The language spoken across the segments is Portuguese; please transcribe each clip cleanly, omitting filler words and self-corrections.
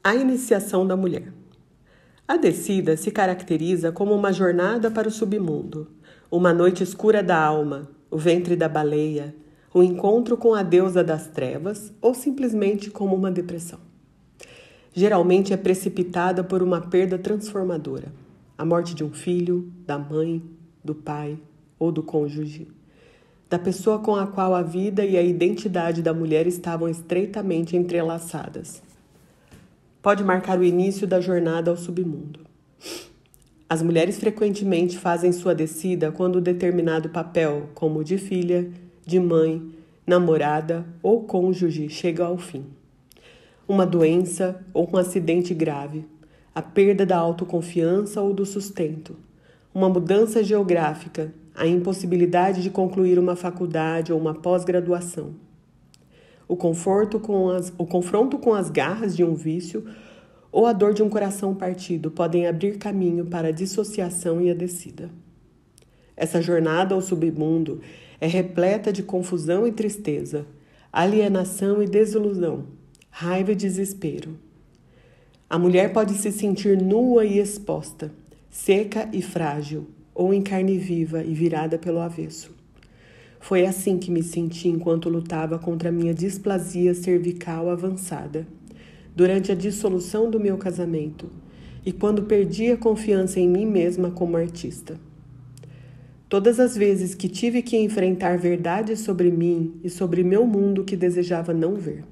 A iniciação da mulher. A descida se caracteriza como uma jornada para o submundo, uma noite escura da alma, o ventre da baleia, o encontro com a deusa das trevas ou simplesmente como uma depressão. Geralmente é precipitada por uma perda transformadora, a morte de um filho, da mãe, do pai ou do cônjuge, da pessoa com a qual a vida e a identidade da mulher estavam estreitamente entrelaçadas. Pode marcar o início da jornada ao submundo. As mulheres frequentemente fazem sua descida quando um determinado papel, como de filha, de mãe, namorada ou cônjuge, chega ao fim. Uma doença ou um acidente grave, a perda da autoconfiança ou do sustento, uma mudança geográfica, a impossibilidade de concluir uma faculdade ou uma pós-graduação. O confronto com as garras de um vício ou a dor de um coração partido podem abrir caminho para a dissociação e a descida. Essa jornada ao submundo é repleta de confusão e tristeza, alienação e desilusão, raiva e desespero. A mulher pode se sentir nua e exposta, seca e frágil, ou em carne viva e virada pelo avesso. Foi assim que me senti enquanto lutava contra minha displasia cervical avançada, durante a dissolução do meu casamento e quando perdi a confiança em mim mesma como artista. Todas as vezes que tive que enfrentar verdades sobre mim e sobre meu mundo que desejava não ver.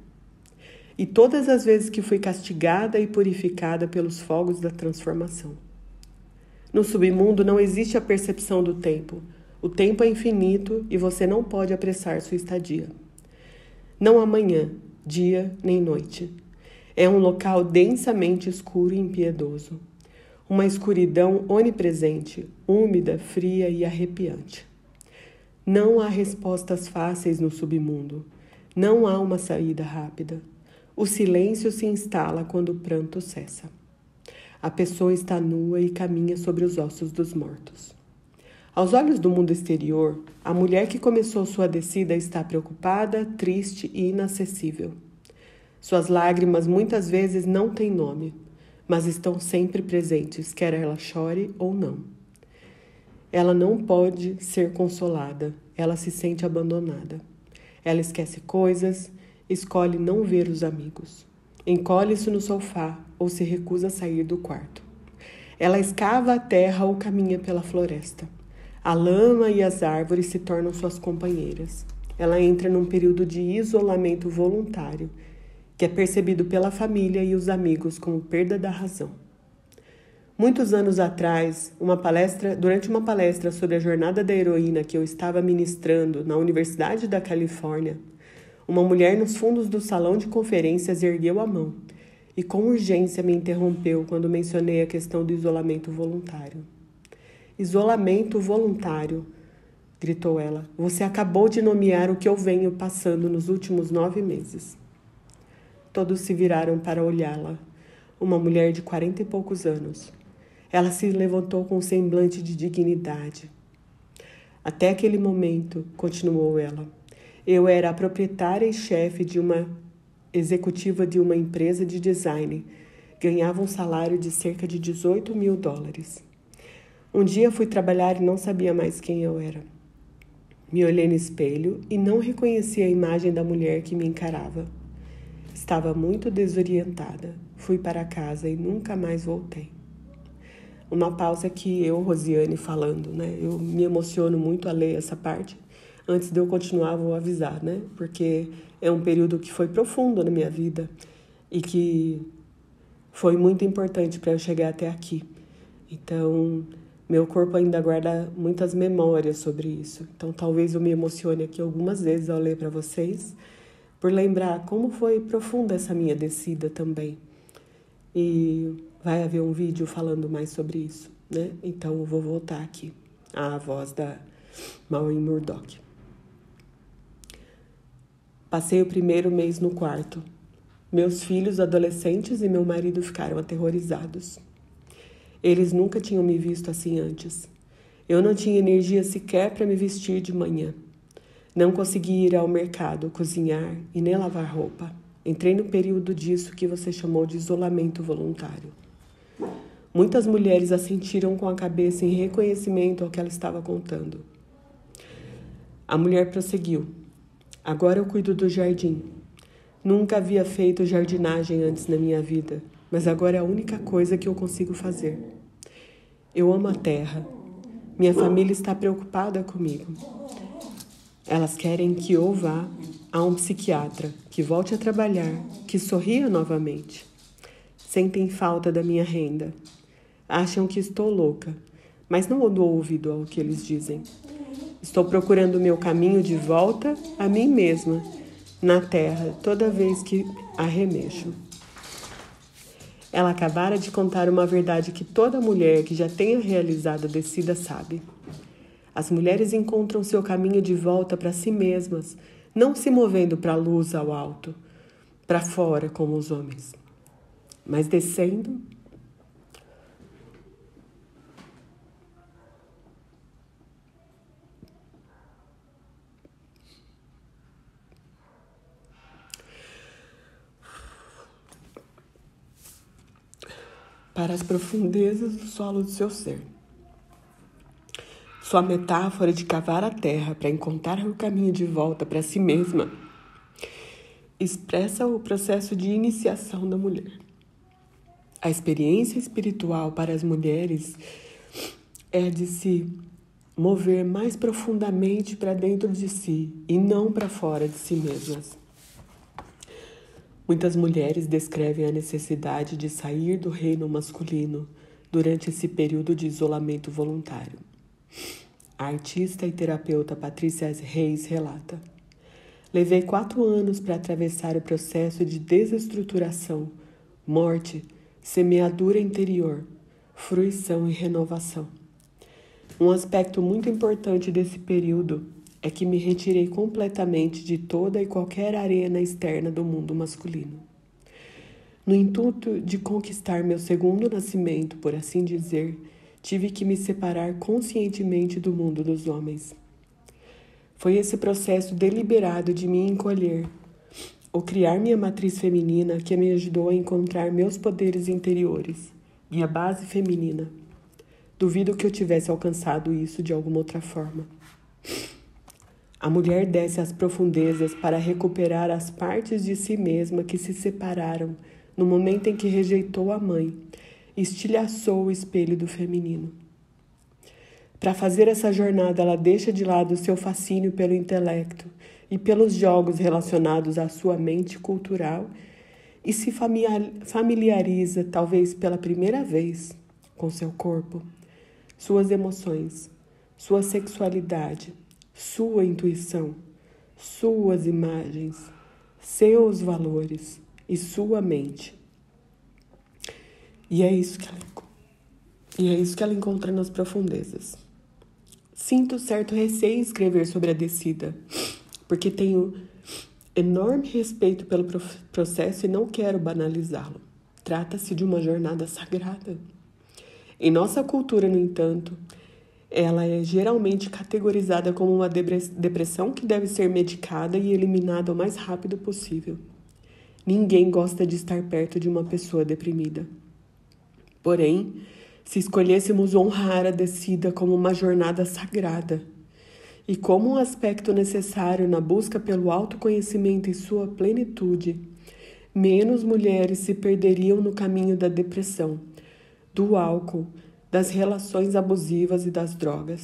E todas as vezes que fui castigada e purificada pelos fogos da transformação. No submundo não existe a percepção do tempo. O tempo é infinito e você não pode apressar sua estadia. Não há manhã, dia nem noite. É um local densamente escuro e impiedoso. Uma escuridão onipresente, úmida, fria e arrepiante. Não há respostas fáceis no submundo. Não há uma saída rápida. O silêncio se instala quando o pranto cessa. A pessoa está nua e caminha sobre os ossos dos mortos. Aos olhos do mundo exterior, a mulher que começou sua descida está preocupada, triste e inacessível. Suas lágrimas muitas vezes não têm nome, mas estão sempre presentes, quer ela chore ou não. Ela não pode ser consolada, ela se sente abandonada. Ela esquece coisas, escolhe não ver os amigos. Encolhe-se no sofá ou se recusa a sair do quarto. Ela escava a terra ou caminha pela floresta. A lama e as árvores se tornam suas companheiras. Ela entra num período de isolamento voluntário, que é percebido pela família e os amigos como perda da razão. Muitos anos atrás, durante uma palestra sobre a jornada da heroína que eu estava ministrando na Universidade da Califórnia, uma mulher nos fundos do salão de conferências ergueu a mão e com urgência me interrompeu quando mencionei a questão do isolamento voluntário. Isolamento voluntário, gritou ela. Você acabou de nomear o que eu venho passando nos últimos 9 meses. Todos se viraram para olhá-la. Uma mulher de 40 e poucos anos. Ela se levantou com um semblante de dignidade. Até aquele momento, continuou ela, eu era a proprietária e chefe de uma executiva de uma empresa de design. Ganhava um salário de cerca de $18.000. Um dia fui trabalhar e não sabia mais quem eu era. Me olhei no espelho e não reconheci a imagem da mulher que me encarava. Estava muito desorientada. Fui para casa e nunca mais voltei. Uma pausa aqui, eu, Rosiane, falando, né? Eu me emociono muito a ler essa parte. Antes de eu continuar, vou avisar, né? Porque é um período que foi profundo na minha vida e que foi muito importante para eu chegar até aqui. Então, meu corpo ainda guarda muitas memórias sobre isso. Então, talvez eu me emocione aqui algumas vezes ao ler para vocês, por lembrar como foi profunda essa minha descida também. E vai haver um vídeo falando mais sobre isso, né? Então, eu vou voltar aqui à voz da Maureen Murdock. Passei o primeiro mês no quarto. Meus filhos adolescentes e meu marido ficaram aterrorizados. Eles nunca tinham me visto assim antes. Eu não tinha energia sequer para me vestir de manhã. Não consegui ir ao mercado, cozinhar e nem lavar roupa. Entrei no período disso que você chamou de isolamento voluntário. Muitas mulheres assentiram com a cabeça em reconhecimento ao que ela estava contando. A mulher prosseguiu. Agora eu cuido do jardim. Nunca havia feito jardinagem antes na minha vida, mas agora é a única coisa que eu consigo fazer. Eu amo a terra. Minha família está preocupada comigo. Elas querem que eu vá a um psiquiatra, que volte a trabalhar, que sorria novamente. Sentem falta da minha renda. Acham que estou louca, mas não dou ouvido ao que eles dizem. Estou procurando o meu caminho de volta a mim mesma, na terra, toda vez que arremexo. Ela acabara de contar uma verdade que toda mulher que já tenha realizado a descida sabe. As mulheres encontram seu caminho de volta para si mesmas, não se movendo para a luz ao alto, para fora como os homens, mas descendo para as profundezas do solo do seu ser. Sua metáfora de cavar a terra para encontrar o caminho de volta para si mesma expressa o processo de iniciação da mulher. A experiência espiritual para as mulheres é de se mover mais profundamente para dentro de si e não para fora de si mesmas. Muitas mulheres descrevem a necessidade de sair do reino masculino durante esse período de isolamento voluntário. A artista e terapeuta Patrícia Reis relata: levei 4 anos para atravessar o processo de desestruturação, morte, semeadura interior, fruição e renovação. Um aspecto muito importante desse período é que me retirei completamente de toda e qualquer arena externa do mundo masculino. No intuito de conquistar meu segundo nascimento, por assim dizer, tive que me separar conscientemente do mundo dos homens. Foi esse processo deliberado de me encolher, ou criar minha matriz feminina, que me ajudou a encontrar meus poderes interiores, minha base feminina. Duvido que eu tivesse alcançado isso de alguma outra forma. A mulher desce às profundezas para recuperar as partes de si mesma que se separaram no momento em que rejeitou a mãe e estilhaçou o espelho do feminino. Para fazer essa jornada, ela deixa de lado seu fascínio pelo intelecto e pelos jogos relacionados à sua mente cultural e se familiariza, talvez pela primeira vez, com seu corpo, suas emoções, sua sexualidade, sua intuição, suas imagens, seus valores e sua mente. E é isso que ela encontra nas profundezas. Sinto certo receio em escrever sobre a descida, porque tenho enorme respeito pelo processo e não quero banalizá-lo. Trata-se de uma jornada sagrada. Em nossa cultura, no entanto, ela é geralmente categorizada como uma depressão que deve ser medicada e eliminada o mais rápido possível. Ninguém gosta de estar perto de uma pessoa deprimida. Porém, se escolhêssemos honrar a descida como uma jornada sagrada e como um aspecto necessário na busca pelo autoconhecimento em sua plenitude, menos mulheres se perderiam no caminho da depressão, do álcool, das relações abusivas e das drogas.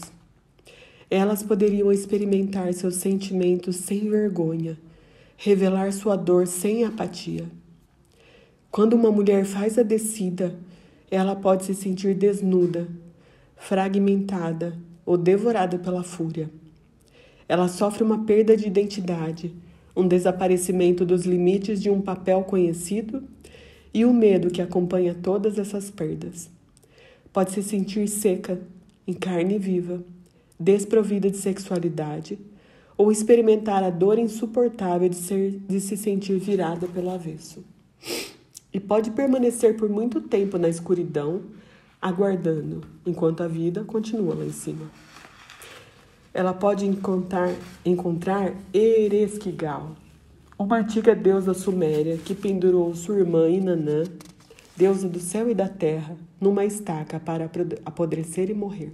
Elas poderiam experimentar seus sentimentos sem vergonha, revelar sua dor sem apatia. Quando uma mulher faz a descida, ela pode se sentir desnuda, fragmentada ou devorada pela fúria. Ela sofre uma perda de identidade, um desaparecimento dos limites de um papel conhecido e o medo que acompanha todas essas perdas. Pode se sentir seca, em carne viva, desprovida de sexualidade, ou experimentar a dor insuportável de se sentir virada pelo avesso. E pode permanecer por muito tempo na escuridão, aguardando, enquanto a vida continua lá em cima. Ela pode encontrar Ereskkigal, Uma antiga deusa suméria que pendurou sua irmã Inanã, deusa do céu e da terra, numa estaca para apodrecer e morrer.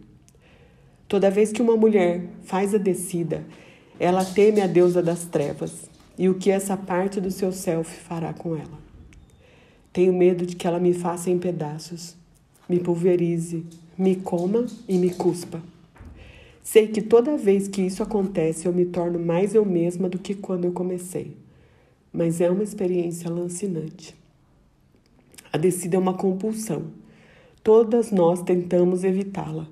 Toda vez que uma mulher faz a descida, ela teme a deusa das trevas e o que essa parte do seu self fará com ela. Tenho medo de que ela me faça em pedaços, me pulverize, me coma e me cuspa. Sei que toda vez que isso acontece, eu me torno mais eu mesma do que quando eu comecei. Mas é uma experiência lancinante. A descida é uma compulsão. Todas nós tentamos evitá-la,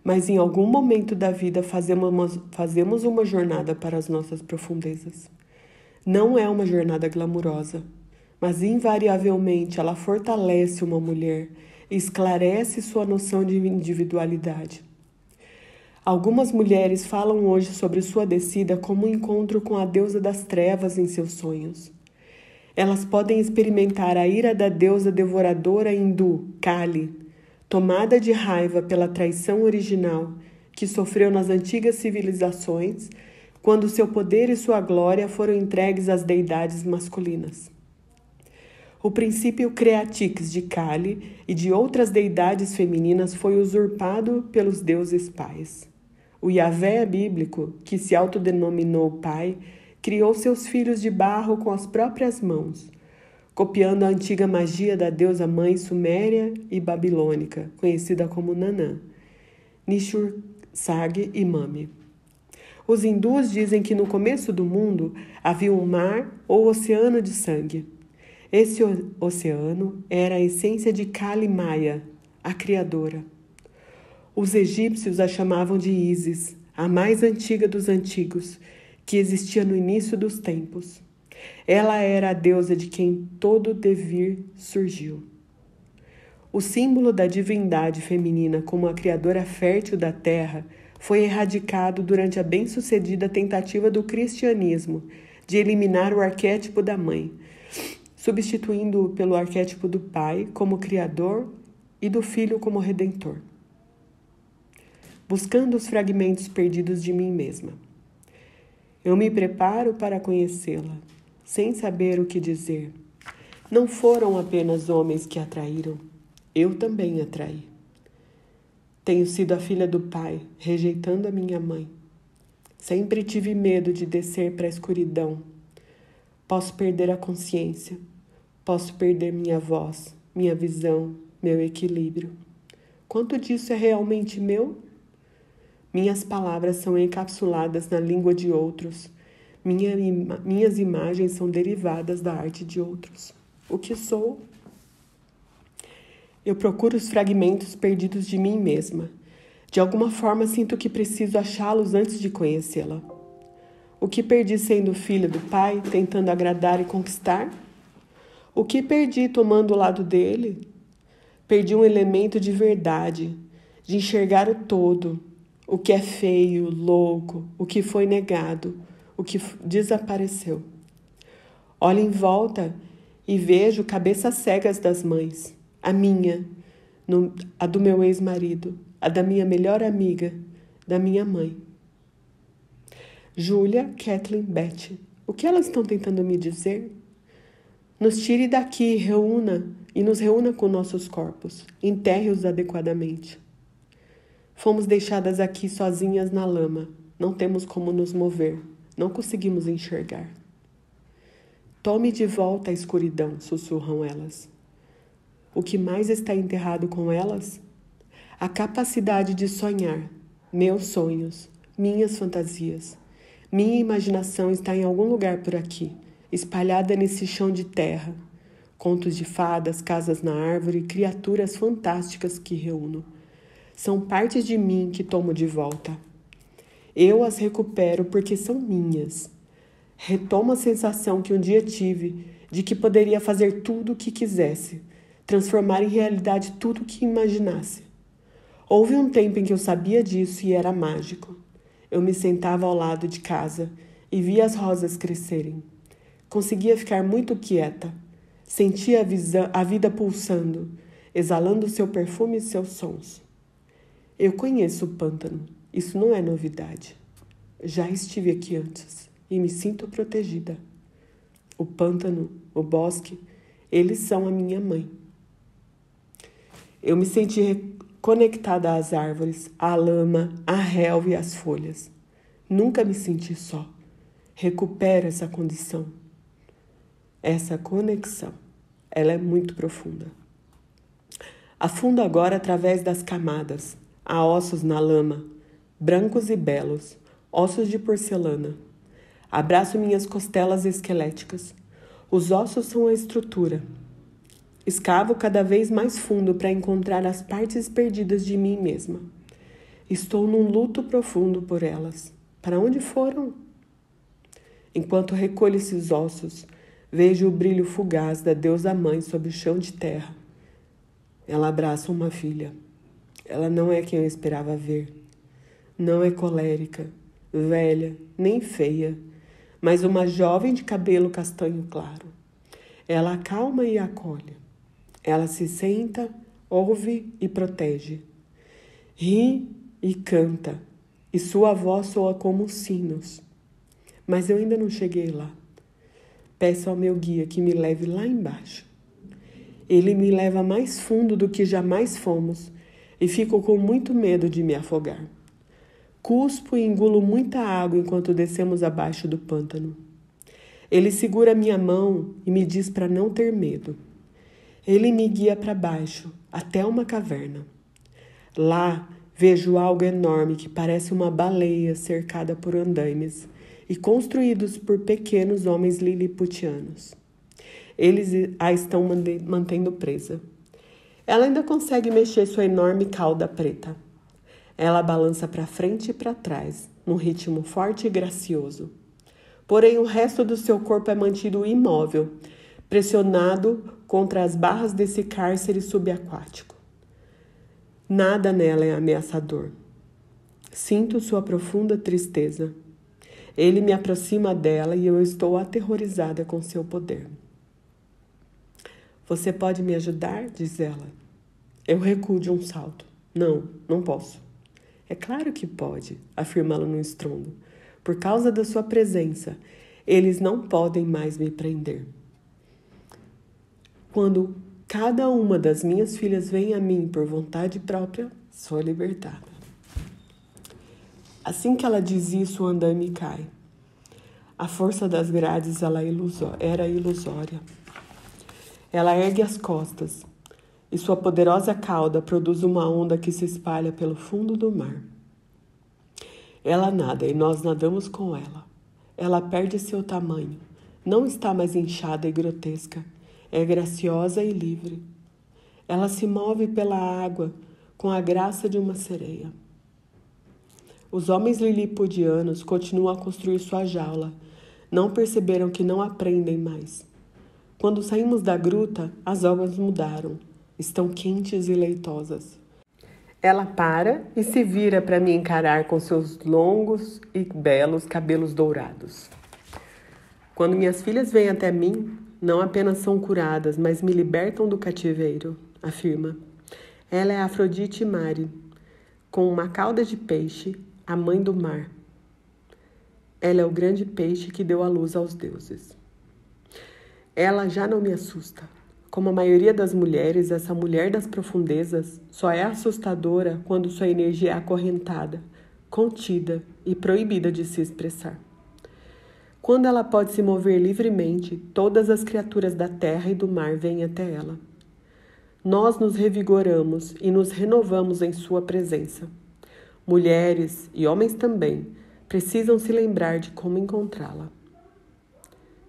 mas em algum momento da vida fazemos uma jornada para as nossas profundezas. Não é uma jornada glamurosa, mas invariavelmente ela fortalece uma mulher e esclarece sua noção de individualidade. Algumas mulheres falam hoje sobre sua descida como um encontro com a deusa das trevas em seus sonhos. Elas podem experimentar a ira da deusa devoradora hindu, Kali, tomada de raiva pela traição original que sofreu nas antigas civilizações, quando seu poder e sua glória foram entregues às deidades masculinas. O princípio creatix de Kali e de outras deidades femininas foi usurpado pelos deuses pais. O Yahvé bíblico, que se autodenominou Pai, criou seus filhos de barro com as próprias mãos, copiando a antiga magia da deusa mãe suméria e babilônica, conhecida como Nanã, Nishur, Sag e Mami. Os hindus dizem que no começo do mundo havia um mar ou oceano de sangue. Esse oceano era a essência de Kali Maya, a criadora. Os egípcios a chamavam de Ísis, a mais antiga dos antigos, que existia no início dos tempos. Ela era a deusa de quem todo devir surgiu. O símbolo da divindade feminina como a criadora fértil da terra foi erradicado durante a bem-sucedida tentativa do cristianismo de eliminar o arquétipo da mãe, substituindo-o pelo arquétipo do pai como criador e do filho como redentor. Buscando os fragmentos perdidos de mim mesma. Eu me preparo para conhecê-la, sem saber o que dizer. Não foram apenas homens que a traíram, eu também a traí. Tenho sido a filha do pai, rejeitando a minha mãe. Sempre tive medo de descer para a escuridão. Posso perder a consciência, posso perder minha voz, minha visão, meu equilíbrio. Quanto disso é realmente meu? Minhas palavras são encapsuladas na língua de outros. Minhas imagens são derivadas da arte de outros. O que sou? Eu procuro os fragmentos perdidos de mim mesma. De alguma forma sinto que preciso achá-los antes de conhecê-la. O que perdi sendo filha do pai, tentando agradar e conquistar? O que perdi tomando o lado dele? Perdi um elemento de verdade, de enxergar o todo, o que é feio, louco, o que foi negado, o que desapareceu. Olho em volta e vejo cabeças cegas das mães. A minha, a do meu ex-marido, a da minha melhor amiga, da minha mãe. Júlia, Kathleen, Beth, o que elas estão tentando me dizer? Nos tire daqui, nos reúna com nossos corpos, enterre-os adequadamente. Fomos deixadas aqui sozinhas na lama, não temos como nos mover, não conseguimos enxergar. Tome de volta a escuridão, sussurram elas. O que mais está enterrado com elas? A capacidade de sonhar, meus sonhos, minhas fantasias. Minha imaginação está em algum lugar por aqui, espalhada nesse chão de terra. Contos de fadas, casas na árvore, criaturas fantásticas que reúno. São partes de mim que tomo de volta. Eu as recupero porque são minhas. Retomo a sensação que um dia tive de que poderia fazer tudo o que quisesse, transformar em realidade tudo o que imaginasse. Houve um tempo em que eu sabia disso e era mágico. Eu me sentava ao lado de casa e via as rosas crescerem. Conseguia ficar muito quieta. Sentia a vida pulsando, exalando seu perfume e seus sons. Eu conheço o pântano, isso não é novidade. Já estive aqui antes e me sinto protegida. o pântano, o bosque, eles são a minha mãe. Eu me senti conectada às árvores, à lama, à relva e às folhas. Nunca me senti só. Recupero essa condição. Essa conexão, ela é muito profunda. Afundo agora através das camadas. Há ossos na lama, brancos e belos, ossos de porcelana. Abraço minhas costelas esqueléticas. Os ossos são a estrutura. Escavo cada vez mais fundo para encontrar as partes perdidas de mim mesma. Estou num luto profundo por elas. Para onde foram? Enquanto recolho esses ossos, vejo o brilho fugaz da deusa mãe sob o chão de terra. Ela abraça uma filha. Ela não é quem eu esperava ver. Não é colérica, velha, nem feia, mas uma jovem de cabelo castanho claro. Ela acalma e acolhe. Ela se senta, ouve e protege. Ri e canta, e sua voz soa como sinos. Mas eu ainda não cheguei lá. Peço ao meu guia que me leve lá embaixo. Ele me leva mais fundo do que jamais fomos e fico com muito medo de me afogar. Cuspo e engulo muita água enquanto descemos abaixo do pântano. Ele segura minha mão e me diz para não ter medo. Ele me guia para baixo, até uma caverna. Lá vejo algo enorme que parece uma baleia cercada por andaimes e construídos por pequenos homens liliputianos. Eles a estão mantendo presa. Ela ainda consegue mexer sua enorme cauda preta. Ela balança para frente e para trás, num ritmo forte e gracioso. Porém, o resto do seu corpo é mantido imóvel, pressionado contra as barras desse cárcere subaquático. Nada nela é ameaçador. Sinto sua profunda tristeza. Ele me aproxima dela e eu estou aterrorizada com seu poder. Você pode me ajudar? Diz ela. Eu recuo de um salto. Não posso. É claro que pode, afirma ela num estrondo. Por causa da sua presença, eles não podem mais me prender. Quando cada uma das minhas filhas vem a mim por vontade própria, sou libertada. Assim que ela diz isso, o andaime cai. A força das grades era ilusória. Ela ergue as costas e sua poderosa cauda produz uma onda que se espalha pelo fundo do mar. Ela nada e nós nadamos com ela. Ela perde seu tamanho. Não está mais inchada e grotesca. É graciosa e livre. Ela se move pela água com a graça de uma sereia. Os homens lilipudianos continuam a construir sua jaula. Não perceberam que não aprendem mais. Quando saímos da gruta, as águas mudaram. Estão quentes e leitosas. Ela para e se vira para me encarar com seus longos e belos cabelos dourados. Quando minhas filhas vêm até mim, não apenas são curadas, mas me libertam do cativeiro, afirma. Ela é Afrodite Mari, com uma cauda de peixe, a mãe do mar. Ela é o grande peixe que deu à luz aos deuses. Ela já não me assusta. Como a maioria das mulheres, essa mulher das profundezas só é assustadora quando sua energia é acorrentada, contida e proibida de se expressar. Quando ela pode se mover livremente, todas as criaturas da terra e do mar vêm até ela. Nós nos revigoramos e nos renovamos em sua presença. Mulheres e homens também precisam se lembrar de como encontrá-la.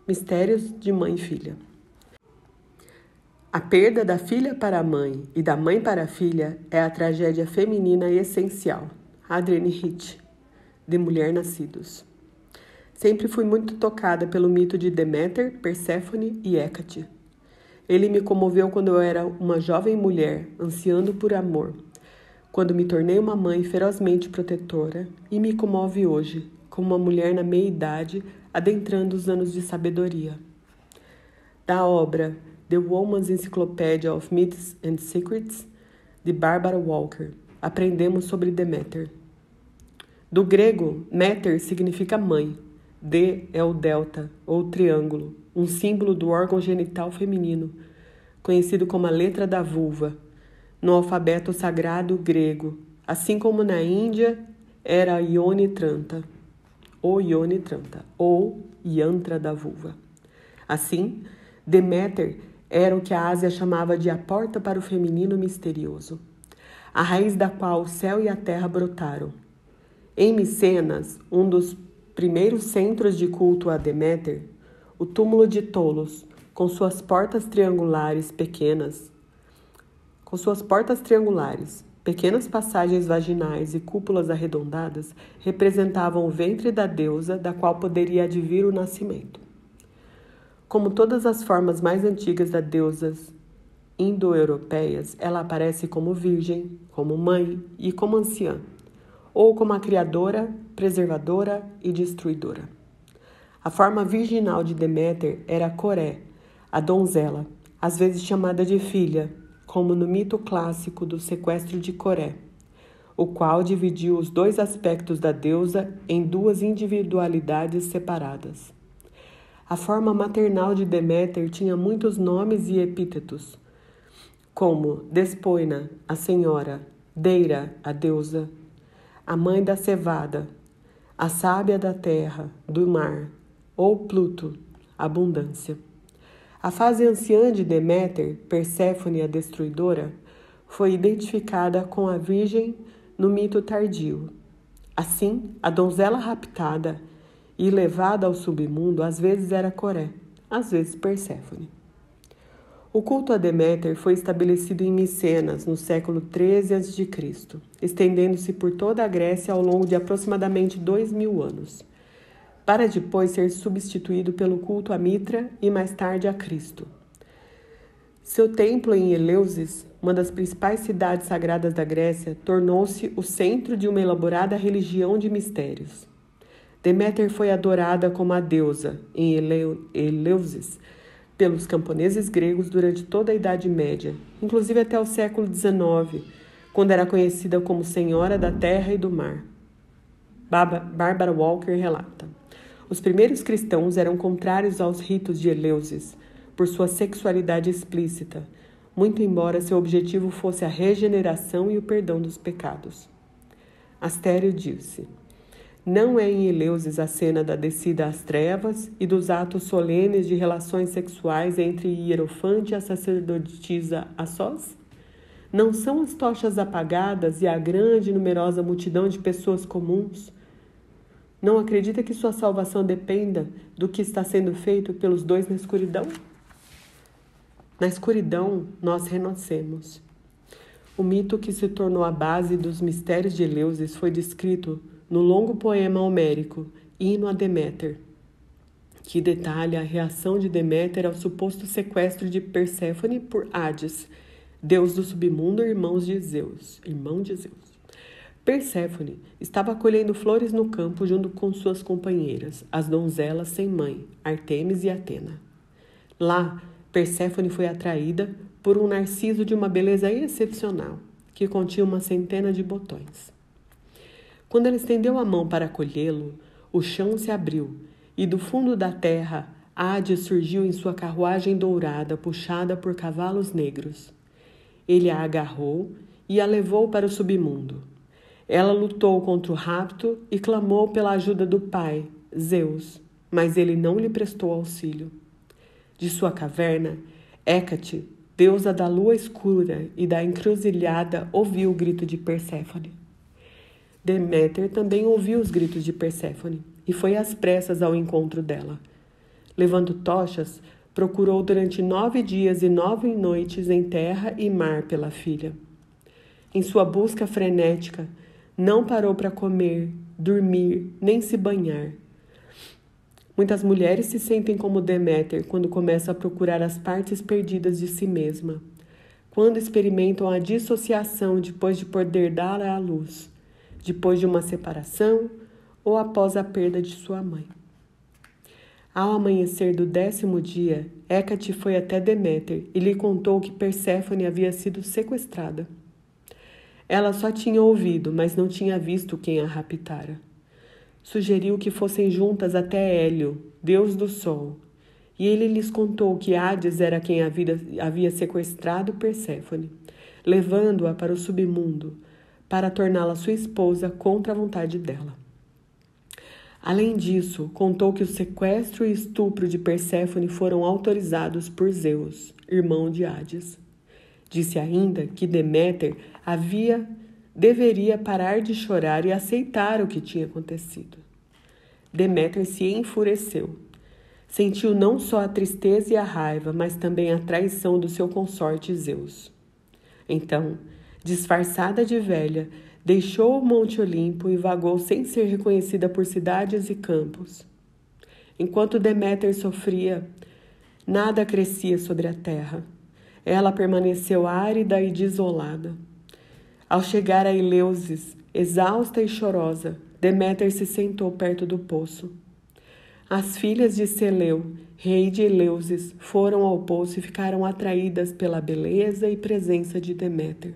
Mistérios de mãe e filha. A perda da filha para a mãe e da mãe para a filha é a tragédia feminina essencial. Adrienne Rich, de Mulher Nascidos. Sempre fui muito tocada pelo mito de Deméter, Perséfone e Hécate. Ele me comoveu quando eu era uma jovem mulher, ansiando por amor, quando me tornei uma mãe ferozmente protetora, e me comove hoje, como uma mulher na meia-idade, adentrando os anos de sabedoria. Da obra The Woman's Encyclopedia of Myths and Secrets, de Barbara Walker, aprendemos sobre Deméter. Do grego, Méter significa mãe. D é o delta, ou triângulo, um símbolo do órgão genital feminino, conhecido como a letra da vulva, no alfabeto sagrado grego, assim como na Índia era a Yoni Tranta, ou Yantra da vulva. Assim, Deméter era o que a Ásia chamava de a porta para o feminino misterioso, a raiz da qual o céu e a terra brotaram. Em Micenas, um dos primeiros centros de culto a Deméter, o túmulo de Tolos, com suas portas triangulares, pequenas passagens vaginais e cúpulas arredondadas, representavam o ventre da deusa, da qual poderia advir o nascimento. Como todas as formas mais antigas das deusas indo-europeias, ela aparece como virgem, como mãe e como anciã, ou como a criadora, preservadora e destruidora. A forma virginal de Deméter era Coré, a donzela, às vezes chamada de filha, como no mito clássico do sequestro de Coré, o qual dividiu os dois aspectos da deusa em duas individualidades separadas. A forma maternal de Deméter tinha muitos nomes e epítetos, como Despoina, a senhora, Deira, a deusa, a mãe da cevada, a sábia da terra, do mar, ou Pluto, abundância. A fase anciã de Deméter, Perséfone a destruidora, foi identificada com a virgem no mito tardio. Assim, a donzela raptada e levada ao submundo às vezes era Coré, às vezes Perséfone. O culto a Deméter foi estabelecido em Micenas no século XIII a.C., estendendo-se por toda a Grécia ao longo de aproximadamente 2000 anos, para depois ser substituído pelo culto a Mitra e mais tarde a Cristo. Seu templo em Eleusis, uma das principais cidades sagradas da Grécia, tornou-se o centro de uma elaborada religião de mistérios. Deméter foi adorada como a deusa em Eleusis pelos camponeses gregos durante toda a Idade Média, inclusive até o século XIX, quando era conhecida como Senhora da Terra e do Mar. Barbara Walker relata: os primeiros cristãos eram contrários aos ritos de Eleusis, por sua sexualidade explícita, muito embora seu objetivo fosse a regeneração e o perdão dos pecados. Astério disse: não é em Eleusis a cena da descida às trevas e dos atos solenes de relações sexuais entre Hierofante e a sacerdotisa a sós? Não são as tochas apagadas e a grande e numerosa multidão de pessoas comuns? Não acredita que sua salvação dependa do que está sendo feito pelos dois na escuridão? Na escuridão, nós renascemos. O mito que se tornou a base dos mistérios de Eleusis foi descrito no longo poema homérico, Hino a Deméter, que detalha a reação de Deméter ao suposto sequestro de Perséfone por Hades, deus do submundo e irmão de Zeus. Perséfone estava colhendo flores no campo junto com suas companheiras, as donzelas sem mãe, Artemis e Atena. Lá, Perséfone foi atraída por um narciso de uma beleza excepcional, que continha uma centena de botões. Quando ela estendeu a mão para colhê-lo, o chão se abriu, e do fundo da terra, Hades surgiu em sua carruagem dourada, puxada por cavalos negros. Ele a agarrou e a levou para o submundo. Ela lutou contra o rapto e clamou pela ajuda do pai, Zeus, mas ele não lhe prestou auxílio. De sua caverna, Hécate, deusa da lua escura e da encruzilhada, ouviu o grito de Perséfone. Deméter também ouviu os gritos de Perséfone e foi às pressas ao encontro dela. Levando tochas, procurou durante 9 dias e 9 noites em terra e mar pela filha. Em sua busca frenética, não parou para comer, dormir, nem se banhar. Muitas mulheres se sentem como Deméter quando começam a procurar as partes perdidas de si mesma, quando experimentam a dissociação depois de poder dar à luz, depois de uma separação ou após a perda de sua mãe. Ao amanhecer do 10º dia, Hécate foi até Deméter e lhe contou que Perséfone havia sido sequestrada. Ela só tinha ouvido, mas não tinha visto quem a raptara. sugeriu que fossem juntas até Hélio, deus do sol, e ele lhes contou que Hades era quem havia sequestrado Perséfone, levando-a para o submundo, para torná-la sua esposa contra a vontade dela. Além disso, contou que o sequestro e estupro de Perséfone foram autorizados por Zeus, irmão de Hades. Disse ainda que Deméter deveria parar de chorar e aceitar o que tinha acontecido. Deméter se enfureceu. Sentiu não só a tristeza e a raiva, mas também a traição do seu consorte Zeus. Então, disfarçada de velha, deixou o Monte Olimpo e vagou sem ser reconhecida por cidades e campos. Enquanto Deméter sofria, nada crescia sobre a terra. Ela permaneceu árida e desolada. Ao chegar a Eleusis, exausta e chorosa, Deméter se sentou perto do poço. As filhas de Seleu, rei de Eleusis, foram ao poço e ficaram atraídas pela beleza e presença de Deméter.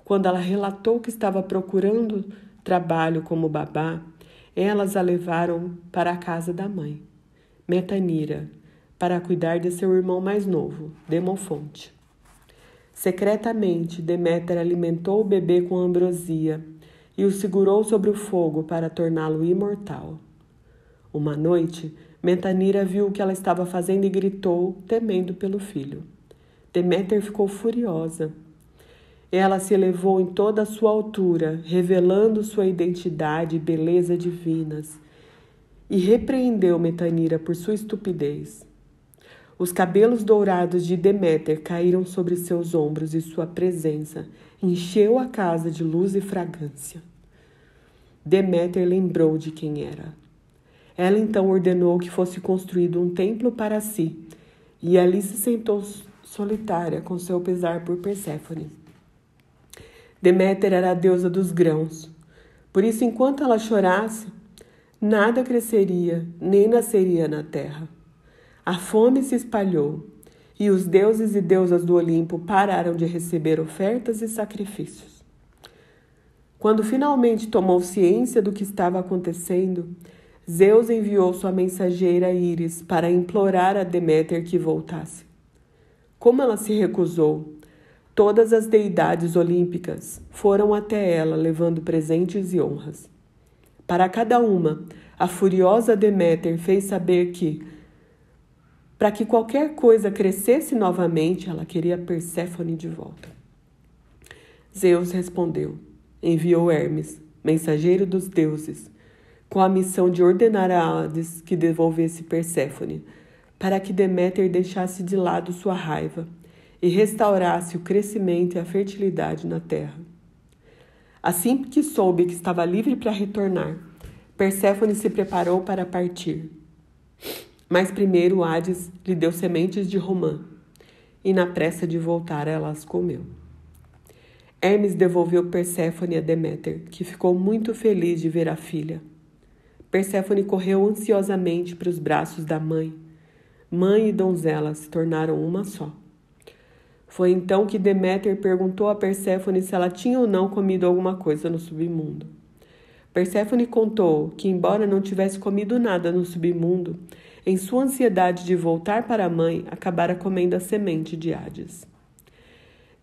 Quando ela relatou que estava procurando trabalho como babá, elas a levaram para a casa da mãe, Metanira, para cuidar de seu irmão mais novo, Demofonte. Secretamente, Deméter alimentou o bebê com ambrosia e o segurou sobre o fogo para torná-lo imortal. Uma noite, Metanira viu o que ela estava fazendo e gritou, temendo pelo filho. Deméter ficou furiosa. Ela se elevou em toda a sua altura, revelando sua identidade e beleza divinas, e repreendeu Metanira por sua estupidez. Os cabelos dourados de Deméter caíram sobre seus ombros e sua presença encheu a casa de luz e fragrância. Deméter lembrou de quem era. Ela então ordenou que fosse construído um templo para si, e ali se sentou solitária com seu pesar por Perséfone. Deméter era a deusa dos grãos. Por isso, enquanto ela chorasse, nada cresceria nem nasceria na terra. A fome se espalhou, e os deuses e deusas do Olimpo pararam de receber ofertas e sacrifícios. Quando finalmente tomou ciência do que estava acontecendo, Zeus enviou sua mensageira Íris para implorar a Deméter que voltasse. Como ela se recusou, todas as deidades olímpicas foram até ela levando presentes e honras. Para cada uma, a furiosa Deméter fez saber que, para que qualquer coisa crescesse novamente, ela queria Perséfone de volta. Zeus respondeu. Enviou Hermes, mensageiro dos deuses, com a missão de ordenar a Hades que devolvesse Perséfone, para que Deméter deixasse de lado sua raiva e restaurasse o crescimento e a fertilidade na terra. Assim que soube que estava livre para retornar, Perséfone se preparou para partir. Mas primeiro Hades lhe deu sementes de romã, e na pressa de voltar ela as comeu. Hermes devolveu Perséfone a Deméter, que ficou muito feliz de ver a filha. Perséfone correu ansiosamente para os braços da mãe. Mãe e donzela se tornaram uma só. Foi então que Deméter perguntou a Perséfone se ela tinha ou não comido alguma coisa no submundo. Perséfone contou que, embora não tivesse comido nada no submundo, em sua ansiedade de voltar para a mãe, acabara comendo a semente de Hades.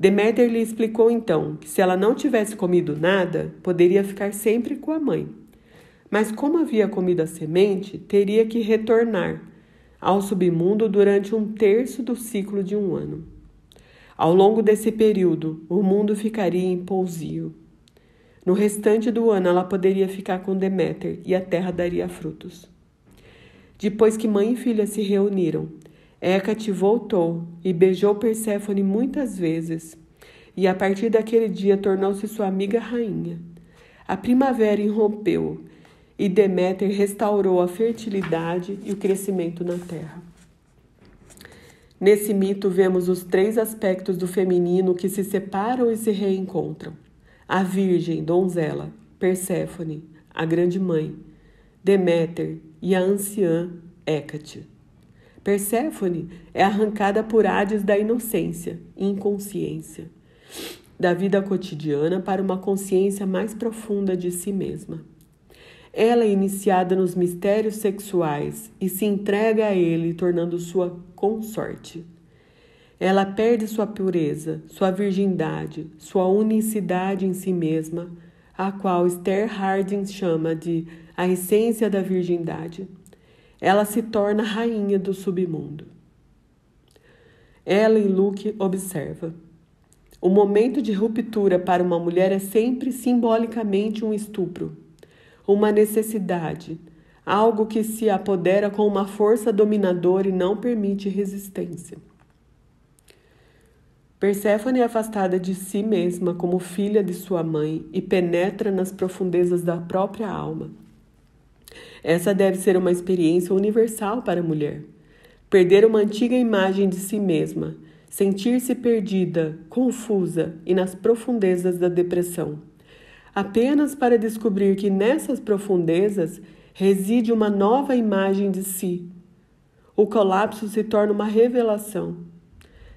Deméter lhe explicou então que, se ela não tivesse comido nada, poderia ficar sempre com a mãe. Mas como havia comido a semente, teria que retornar ao submundo durante 1/3 do ciclo de 1 ano. Ao longo desse período, o mundo ficaria em pousio. No restante do ano, ela poderia ficar com Deméter e a terra daria frutos. Depois que mãe e filha se reuniram, Hécate voltou e beijou Perséfone muitas vezes, e a partir daquele dia tornou-se sua amiga rainha. A primavera irrompeu, e Deméter restaurou a fertilidade e o crescimento na terra. Nesse mito vemos os 3 aspectos do feminino que se separam e se reencontram. A virgem, donzela, Perséfone, a grande mãe, Deméter e a anciã Hécate. Perséfone é arrancada por Hades da inocência e inconsciência, da vida cotidiana para uma consciência mais profunda de si mesma. Ela é iniciada nos mistérios sexuais e se entrega a ele, tornando sua consorte. Ela perde sua pureza, sua virgindade, sua unicidade em si mesma, a qual Esther Harding chama de a essência da virgindade. Ela se torna rainha do submundo. Ellen Luke observa: o momento de ruptura para uma mulher é sempre simbolicamente um estupro, uma necessidade, algo que se apodera com uma força dominadora e não permite resistência. Perséfone é afastada de si mesma como filha de sua mãe e penetra nas profundezas da própria alma. Essa deve ser uma experiência universal para a mulher. Perder uma antiga imagem de si mesma, sentir-se perdida, confusa e nas profundezas da depressão, apenas para descobrir que nessas profundezas reside uma nova imagem de si. O colapso se torna uma revelação.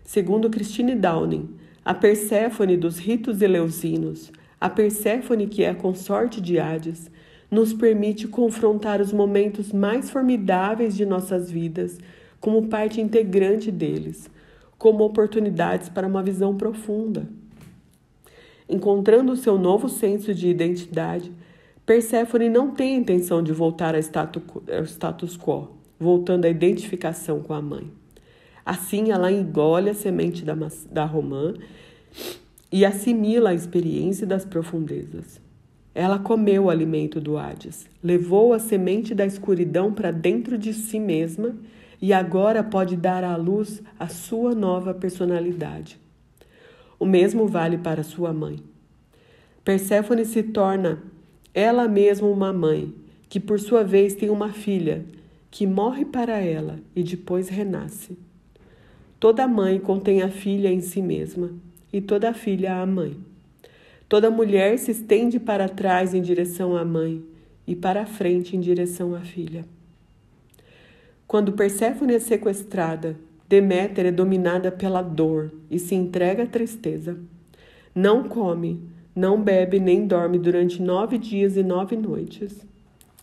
Segundo Christine Downing, a Perséfone dos ritos eleusinos, a Perséfone que é a consorte de Hades, nos permite confrontar os momentos mais formidáveis de nossas vidas como parte integrante deles, como oportunidades para uma visão profunda. Encontrando o seu novo senso de identidade, Perséfone não tem a intenção de voltar ao status quo, voltando à identificação com a mãe. Assim, ela engole a semente da romã e assimila a experiência das profundezas. Ela comeu o alimento do Hades, levou a semente da escuridão para dentro de si mesma e agora pode dar à luz a sua nova personalidade. O mesmo vale para sua mãe. Perséfone se torna ela mesma uma mãe, que por sua vez tem uma filha, que morre para ela e depois renasce. Toda mãe contém a filha em si mesma, e toda filha a mãe. Toda mulher se estende para trás em direção à mãe, e para a frente em direção à filha. Quando Perséfone é sequestrada, Deméter é dominada pela dor e se entrega à tristeza. Não come, não bebe nem dorme durante 9 dias e 9 noites.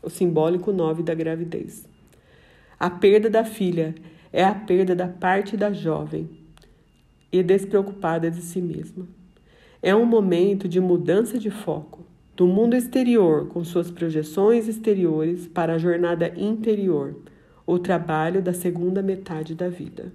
O simbólico 9 da gravidez. A perda da filha é a perda da parte da jovem e despreocupada de si mesma. É um momento de mudança de foco, do mundo exterior com suas projeções exteriores para a jornada interior, o trabalho da segunda metade da vida.